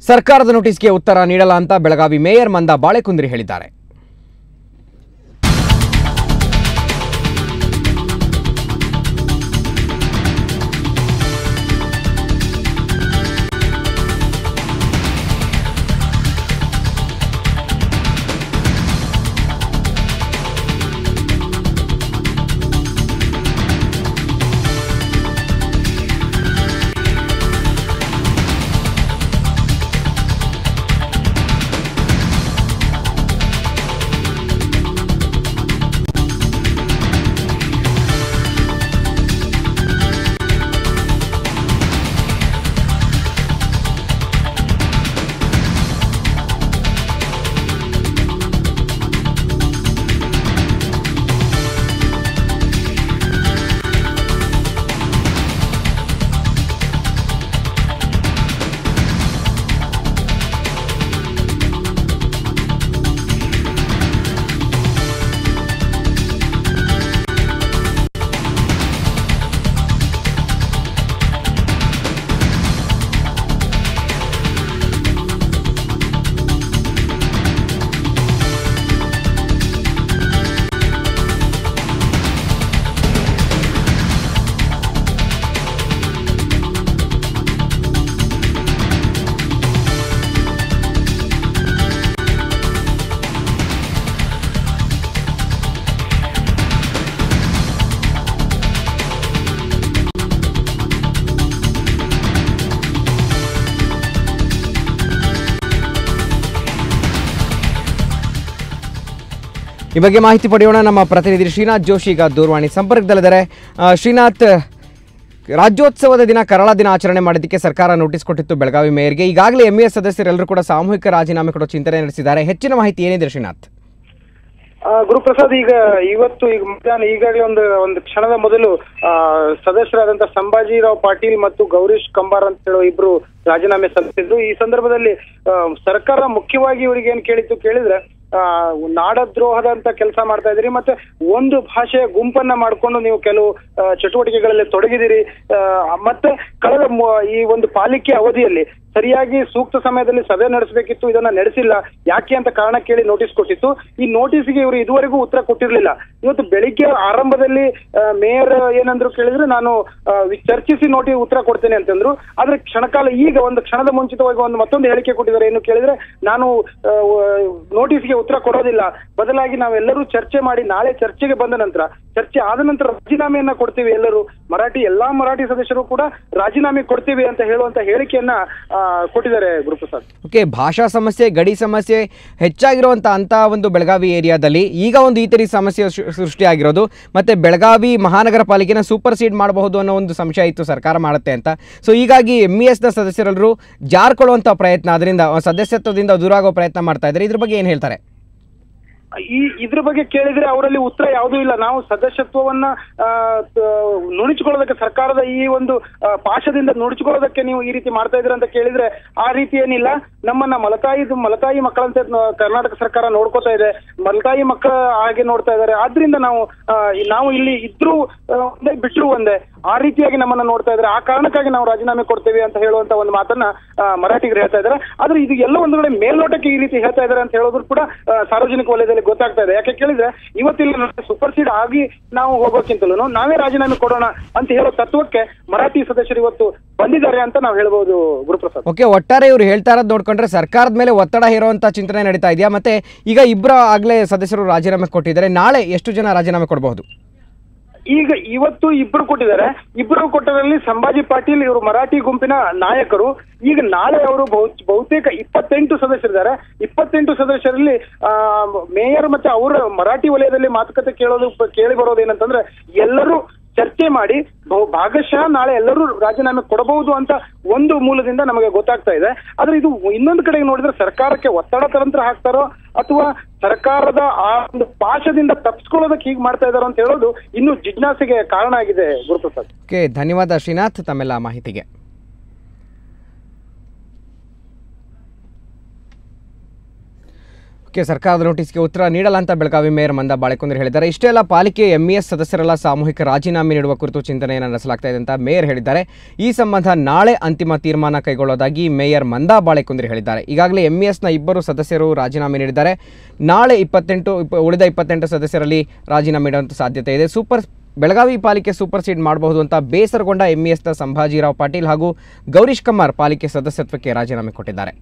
ಸರ್ಕಾರದ ನೋಟಿಸ್ಗೆ ಉತ್ತರ ನೀಡಲ್ಲ ಅಂತ ಬೆಳಗಾವಿ ಮೇಯರ್ ಮಂದಾ ಬಾಳೆಕುಂದ್ರಿ ಹೇಳಿದ್ದಾರೆ. ಈ ಬಗ್ಗೆ ಮಾಹಿತಿ ಪಡೆಯೋಣ. ನಮ್ಮ ಪ್ರತಿನಿಧಿ ಶ್ರೀನಾಥ್ ಜೋಶಿ ಈಗ ದೂರವಾಣಿ ಸಂಪರ್ಕದಲ್ಲಿದ್ದಾರೆ. ಶ್ರೀನಾಥ್, ರಾಜ್ಯೋತ್ಸವದ ದಿನ ಕರಾಳ ದಿನ ಆಚರಣೆ ಮಾಡೋದಕ್ಕೆ ಸರ್ಕಾರ ನೋಟಿಸ್ ಕೊಟ್ಟಿತ್ತು ಬೆಳಗಾವಿ ಮೇಯರ್ಗೆ. ಈಗಾಗಲೇ MES ಸದಸ್ಯರೆಲ್ಲರೂ ಕೂಡ ಸಾಮೂಹಿಕ ರಾಜೀನಾಮೆ ಕೊಡೋ ಚಿಂತನೆ ನಡೆಸಿದ್ದಾರೆ. ಹೆಚ್ಚಿನ ಮಾಹಿತಿ ಏನಿದೆ ಶ್ರೀನಾಥ್? ಗುರುಪ್ರಸಾದ್, ಇವತ್ತು ಮಧ್ಯಾಹ್ನ ಈಗಾಗಲೇ ಒಂದು ಕ್ಷಣದ ಮೊದಲು ಸದಸ್ಯರಾದಂತಹ ಸಂಭಾಜಿರಾವ್ ಪಾಟೀಲ್ ಮತ್ತು ಗೌರೀಶ್ ಕಂಬಾರ್ ಅಂತ ಹೇಳೋ ಇಬ್ರು ರಾಜೀನಾಮೆ ಸಲ್ಲಿಸಿದ್ರು. ಈ ಸಂದರ್ಭದಲ್ಲಿ ಸರ್ಕಾರ ಮುಖ್ಯವಾಗಿ ಇವರಿಗೆ ಏನ್ ಕೇಳಿದ್ರೆ ನಾಡದ್ರೋಹದಂತ ಕೆಲಸ ಮಾಡ್ತಾ ಇದ್ದೀರಿ, ಮತ್ತೆ ಒಂದು ಭಾಷೆಯ ಗುಂಪನ್ನ ಮಾಡ್ಕೊಂಡು ನೀವು ಕೆಲವು ಚಟುವಟಿಕೆಗಳಲ್ಲಿ ತೊಡಗಿದಿರಿ, ಮತ್ತೆ ಕಳೆದ ಈ ಒಂದು ಪಾಲಿಕೆ ಅವಧಿಯಲ್ಲಿ ಸರಿಯಾಗಿ ಸೂಕ್ತ ಸಮಯದಲ್ಲಿ ಸಭೆ ನಡೆಸಬೇಕಿತ್ತು, ಇದನ್ನ ನಡೆಸಿಲ್ಲ, ಯಾಕೆ ಅಂತ ಕಾರಣ ಕೇಳಿ ನೋಟಿಸ್ ಕೊಟ್ಟಿತ್ತು. ಈ ನೋಟಿಸ್ಗೆ ಇವರು ಇದುವರೆಗೂ ಉತ್ತರ ಕೊಟ್ಟಿರ್ಲಿಲ್ಲ. ಇವತ್ತು ಬೆಳಿಗ್ಗೆ ಆರಂಭದಲ್ಲಿ ಮೇಯರ್ ಏನಂದ್ರು ಕೇಳಿದ್ರೆ, ನಾನು ಚರ್ಚಿಸಿ ಉತ್ತರ ಕೊಡ್ತೇನೆ ಅಂತಂದ್ರು. ಆದ್ರೆ ಈಗ ಒಂದು ಕ್ಷಣದ ಮುಂಚಿತವಾಗಿ ಮತ್ತೊಂದು ಹೇಳಿಕೆ ಕೊಟ್ಟಿದ್ದಾರೆ. ಏನು ಕೇಳಿದ್ರೆ, ನಾನು ನೋಟಿಸ್ಗೆ ಉತ್ತರ ಕೊಡೋದಿಲ್ಲ, ಬದಲಾಗಿ ನಾವೆಲ್ಲರೂ ಚರ್ಚೆ ಮಾಡಿ ನಾಳೆ ಚರ್ಚೆಗೆ ಬಂದ ನಂತರ, ಚರ್ಚೆ ಆದ ನಂತರ ರಾಜೀನಾಮೆಯನ್ನ ಕೊಡ್ತೀವಿ, ಎಲ್ಲರೂ ಎಲ್ಲಾ ಮರಾಠಿ ಸದಸ್ಯರು ಕೂಡ ರಾಜೀನಾಮೆ ಕೊಡ್ತೀವಿ ಅಂತ ಹೇಳುವಂತ ಹೇಳಿಕೆಯನ್ನ ಕೊಟ್ಟಿದ್ದಾರೆ. ಗುರುಪ್ರಸಾದ್, ಓಕೆ, ಭಾಷಾ ಸಮಸ್ಯೆ, ಗಡಿ ಸಮಸ್ಯೆ ಹೆಚ್ಚಾಗಿರುವಂತ ಅಂತ ಒಂದು ಬೆಳಗಾವಿ ಏರಿಯಾದಲ್ಲಿ ಈಗ ಒಂದು ಈ ತರಿ ಸಮಸ್ಯೆ ಸೃಷ್ಟಿಯಾಗಿರೋದು, ಮತ್ತೆ ಬೆಳಗಾವಿ ಮಹಾನಗರ ಪಾಲಿಕೆನ ಸೂಪರ್ ಸೀಡ್ ಮಾಡಬಹುದು ಅನ್ನೋ ಒಂದು ಸಂಶಯ ಇತ್ತು ಸರ್ಕಾರ ಮಾಡುತ್ತೆ ಅಂತ. ಸೊ ಹೀಗಾಗಿ MES ನ ಸದಸ್ಯರೆಲ್ಲರೂ ಜಾರ್ಕೊಳ್ಳುವಂತ ಪ್ರಯತ್ನ, ಅದರಿಂದ ಸದಸ್ಯತ್ವದಿಂದ ದೂರ ಆಗೋ ಪ್ರಯತ್ನ ಮಾಡ್ತಾ ಇದ್ದಾರೆ. ಇದ್ರ ಬಗ್ಗೆ ಏನ್ ಹೇಳ್ತಾರೆ? ಇದ್ರ ಬಗ್ಗೆ ಕೇಳಿದ್ರೆ ಅವರಲ್ಲಿ ಉತ್ತರ ಯಾವುದೂ ಇಲ್ಲ. ನಾವು ಸದಸ್ಯತ್ವವನ್ನ ನುಣುಚಿಕೊಳ್ಳೋದಕ್ಕೆ, ಸರ್ಕಾರದ ಈ ಒಂದು ಪಾಶದಿಂದ ನುಣುಚಿಕೊಳ್ಳೋದಕ್ಕೆ ನೀವು ಈ ರೀತಿ ಮಾಡ್ತಾ ಇದ್ದೀರಾ ಅಂತ ಕೇಳಿದ್ರೆ, ಆ ರೀತಿ ಏನಿಲ್ಲ. ನಮ್ಮನ್ನ ಮಲತಾಯಿ ಮಕ್ಕಳಂತೆ ಕರ್ನಾಟಕ ಸರ್ಕಾರ ನೋಡ್ಕೋತಾ ಇದೆ, ಮಲತಾಯಿ ಮಕ್ಕಳ ಹಾಗೆ ನೋಡ್ತಾ ಇದ್ದಾರೆ. ಆದ್ರಿಂದ ನಾವು ಇಲ್ಲಿ ಇದ್ರೂ ಒಂದೇ ಬಿಟ್ರು ಒಂದೇ, ಆ ರೀತಿಯಾಗಿ ನಮ್ಮನ್ನ ನೋಡ್ತಾ ಇದ್ದಾರೆ. ಆ ಕಾರಣಕ್ಕಾಗಿ ನಾವು ರಾಜೀನಾಮೆ ಕೊಡ್ತೇವೆ ಅಂತ ಹೇಳುವಂತ ಒಂದು ಮಾತನ್ನ ಮರಾಠಿಗರು ಹೇಳ್ತಾ ಇದ್ದಾರೆ. ಆದ್ರೆ ಇದು ಎಲ್ಲ ಒಂದು ಕಡೆ ಮೇಲ್ನೋಟಕ್ಕೆ ಈ ರೀತಿ ಹೇಳ್ತಾ ಇದ್ದಾರೆ ಅಂತ ಹೇಳೋದ್ರು ಕೂಡ ಸಾರ್ವಜನಿಕ ವಲಯದಲ್ಲಿ ಗೊತ್ತಾಗ್ತಾ ಇದೆ. ಯಾಕೆ ಕೇಳಿದ್ರೆ, ಇವತ್ತಿಲ್ಲ ಸೂಪರ್ ಸೀಡ್ ಆಗಿ ನಾವು ಹೋಗೋಕ್ಕಿಂತಲೂ ನಾವೇ ರಾಜೀನಾಮೆ ಕೊಡೋಣ ಅಂತ ಹೇಳೋ ತತ್ವಕ್ಕೆ ಮರಾಠಿ ಸದಸ್ಯರು ಇವತ್ತು ಬಂದಿದ್ದಾರೆ ಅಂತ ನಾವು ಹೇಳ್ಬೋದು. ಗುರುಪ್ರಸಾದ್, ಓಕೆ, ಒಟ್ಟಾರೆ ಇವರು ಹೇಳ್ತಾ ಇರೋದು ನೋಡ್ಕೊಂಡ್ರೆ ಸರ್ಕಾರದ ಮೇಲೆ ಒತ್ತಡ ಹೇರುವಂತ ಚಿಂತನೆ ನಡೀತಾ ಇದೆಯಾ? ಮತ್ತೆ ಈಗ ಆಗ್ಲೇ ಸದಸ್ಯರು ರಾಜೀನಾಮೆ ಕೊಟ್ಟಿದ್ದಾರೆ, ನಾಳೆ ಎಷ್ಟು ಜನ ರಾಜೀನಾಮೆ ಕೊಡಬಹುದು? ಇವತ್ತು ಇಬ್ರು ಕೊಟ್ಟಿದ್ದಾರೆ. ಇಬ್ರು ಕೊಟ್ಟರಲ್ಲಿ ಸಂಭಾಜಿ ಪಾಟೀಲ್, ಇವರು ಮರಾಠಿ ಗುಂಪಿನ ನಾಯಕರು. ಈಗ ನಾಳೆ ಅವರು ಬಹುತೇಕ 28 ಸದಸ್ಯರಿದ್ದಾರೆ. 28 ಸದಸ್ಯರಲ್ಲಿ ಮೇಯರ್ ಮತ್ತೆ ಅವರ ಮರಾಠಿ ವಲಯದಲ್ಲಿ ಮಾತುಕತೆ ಕೇಳಿ ಬರೋದೇನಂತಂದ್ರೆ, ಎಲ್ಲರೂ ಚರ್ಚೆ ಮಾಡಿ ಭಾಗಶಃ ನಾಳೆ ಎಲ್ಲರೂ ರಾಜೀನಾಮೆ ಕೊಡಬಹುದು ಅಂತ ಒಂದು ಮೂಲದಿಂದ ನಮಗೆ ಗೊತ್ತಾಗ್ತಾ ಇದೆ. ಆದ್ರೆ ಇದು ಇನ್ನೊಂದು ಕಡೆಗೆ ನೋಡಿದ್ರೆ ಸರ್ಕಾರಕ್ಕೆ ಒತ್ತಡ ತಂತ್ರ ಹಾಕ್ತಾರೋ ಅಥವಾ ಸರ್ಕಾರದ ಆ ಒಂದು ಪಾಶದಿಂದ ತಪ್ಪಿಸ್ಕೊಳ್ಳೋದಕ್ಕೆ ಹೀಗೆ ಮಾಡ್ತಾ ಇದಾರೋ ಅಂತ ಹೇಳೋದು ಇನ್ನು ಜಿಜ್ಞಾಸೆಗೆ ಕಾರಣ ಆಗಿದೆ. ಗುರುಪ್ರಸಾದ್, ಓಕೆ, ಧನ್ಯವಾದ ಶ್ರೀನಾಥ್ ತಮ್ಮೆಲ್ಲ ಮಾಹಿತಿಗೆ. ಸರ್ಕಾರದ ನೋಟಿಸ್ಗೆ ಉತ್ತರ ನೀಡಲ್ಲ ಅಂತ ಬೆಳಗಾವಿ ಮೇಯರ್ ಮಂದಾ ಬಾಳೆಕುಂದ್ರಿ ಹೇಳಿದ್ದಾರೆ. ಇಷ್ಟೇ ಅಲ್ಲ, ಪಾಲಿಕೆ MES ಸದಸ್ಯರೆಲ್ಲ ಸಾಮೂಹಿಕ ರಾಜೀನಾಮೆ ನೀಡುವ ಕುರಿತು ಚಿಂತನೆಯನ್ನು ನಡೆಸಲಾಗ್ತಾ ಇದೆ ಅಂತ ಮೇಯರ್ ಹೇಳಿದ್ದಾರೆ. ಈ ಸಂಬಂಧ ನಾಳೆ ಅಂತಿಮ ತೀರ್ಮಾನ ಕೈಗೊಳ್ಳೋದಾಗಿ ಮೇಯರ್ ಮಂದಾ ಬಾಳೆಕುಂದ್ರಿ ಹೇಳಿದ್ದಾರೆ. ಈಗಾಗಲೇ MESನ 2 ಸದಸ್ಯರು ರಾಜೀನಾಮೆ ನೀಡಿದ್ದಾರೆ. ನಾಳೆ ಉಳಿದ 28 ಸದಸ್ಯರಲ್ಲಿ ರಾಜೀನಾಮೆ ನೀಡುವಂಥ ಸಾಧ್ಯತೆ ಇದೆ. ಬೆಳಗಾವಿ ಪಾಲಿಕೆ ಸೂಪರ್ ಸೀಡ್ ಮಾಡಬಹುದು ಅಂತ ಬೇಸರಗೊಂಡ MESನ ಸಂಭಾಜಿರಾವ್ ಪಾಟೀಲ್ ಹಾಗೂ ಗೌರೀಶ್ ಕಮ್ಮಾರ್ ಪಾಲಿಕೆ ಸದಸ್ಯತ್ವಕ್ಕೆ ರಾಜೀನಾಮೆ ಕೊಟ್ಟಿದ್ದಾರೆ.